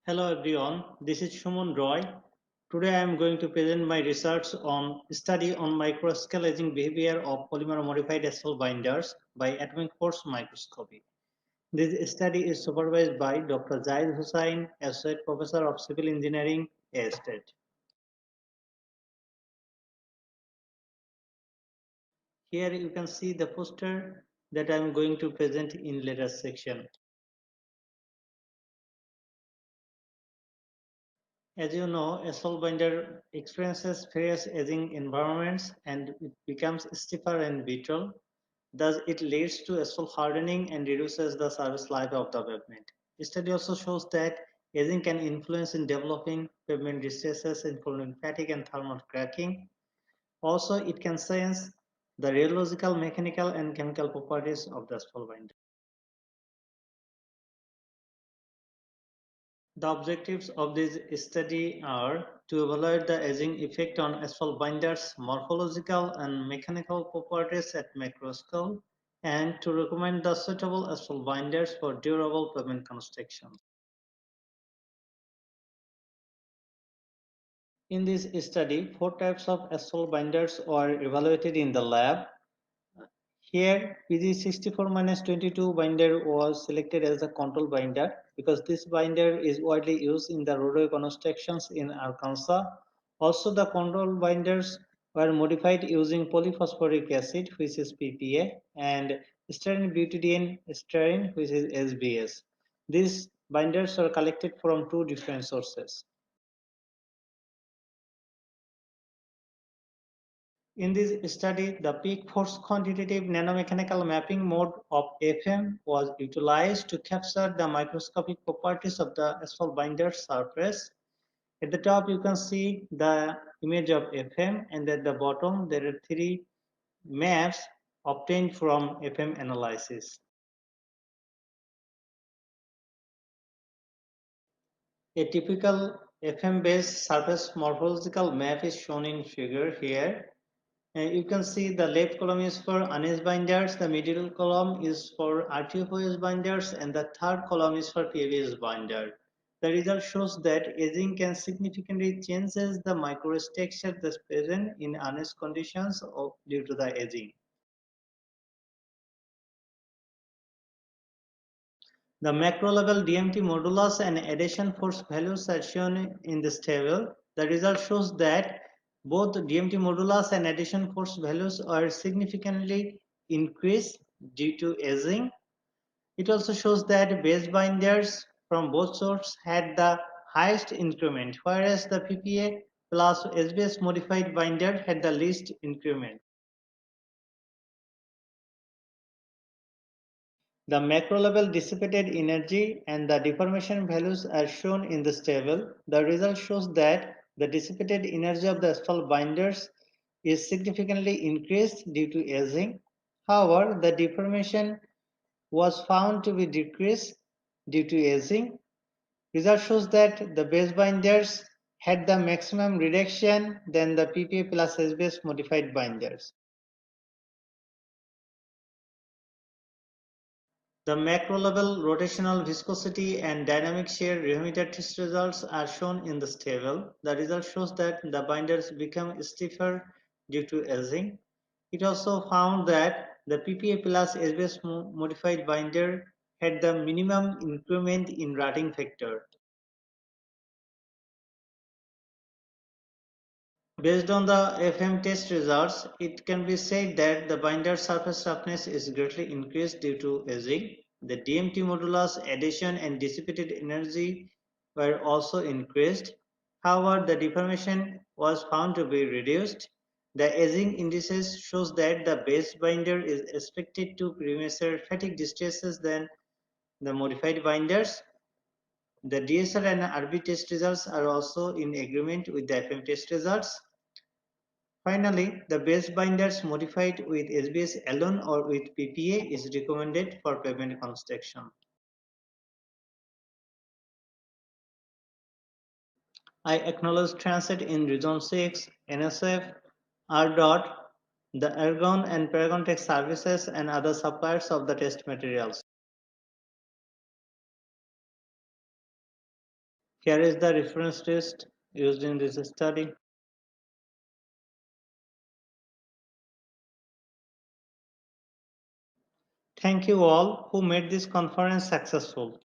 Hello everyone, this is Sumon Roy. Today I am going to present my research on study on microscale aging behavior of polymer-modified asphalt binders by atomic force microscopy. This study is supervised by Dr. Zaid Hussain, Associate Professor of Civil Engineering, A State. Here you can see the poster that I am going to present in later section. As you know, a salt binder experiences various aging environments and it becomes stiffer and brittle. Thus, it leads to asphalt hardening and reduces the service life of the pavement. The study also shows that aging can influence in developing pavement distresses, including fatigue and thermal cracking. Also, it can sense the rheological, mechanical, and chemical properties of the asphalt binder. The objectives of this study are to evaluate the aging effect on asphalt binders' morphological and mechanical properties at macro scale and to recommend the suitable asphalt binders for durable pavement construction. In this study, four types of asphalt binders were evaluated in the lab. Here, PG64-22 binder was selected as the control binder because this binder is widely used in the roadway constructions in Arkansas. Also, the control binders were modified using polyphosphoric acid, which is PPA, and styrene butadiene styrene, which is SBS. These binders are collected from two different sources. In this study, the peak force quantitative nanomechanical mapping mode of FM was utilized to capture the microscopic properties of the asphalt binder surface. At the top, you can see the image of FM, and at the bottom, there are three maps obtained from FM analysis. A typical FM-based surface morphological map is shown in figure here. You can see the left column is for unaged binders, the middle column is for RTFOS binders, and the third column is for PABS binder. The result shows that aging can significantly change the microstructure that's present in unaged conditions due to the aging. The macro level DMT modulus and adhesion force values are shown in this table. The result shows that both DMT modulus and adhesion force values are significantly increased due to aging. It also shows that base binders from both sources had the highest increment, whereas the PPA plus SBS modified binder had the least increment. The macro level dissipated energy and the deformation values are shown in this table. The result shows that the dissipated energy of the asphalt binders is significantly increased due to aging. However, the deformation was found to be decreased due to aging. Result shows that the base binders had the maximum reduction than the PPA plus SBS modified binders. The macro-level rotational viscosity and dynamic shear rheometer test results are shown in this table. The result shows that the binders become stiffer due to aging. It also found that the PPA plus SBS modified binder had the minimum increment in rotting factor. Based on the FM test results, it can be said that the binder surface roughness is greatly increased due to aging. The DMT modulus adhesion and dissipated energy were also increased. However, the deformation was found to be reduced. The aging indices shows that the base binder is expected to premature fatigue distresses than the modified binders. The DSR and RB test results are also in agreement with the FM test results. Finally, the base binders modified with SBS alone or with PPA is recommended for pavement construction. I acknowledge transit in Region 6, NSF, RDOT, the Argon and Paragon Tech services and other suppliers of the test materials. Here is the reference list used in this study. Thank you all who made this conference successful.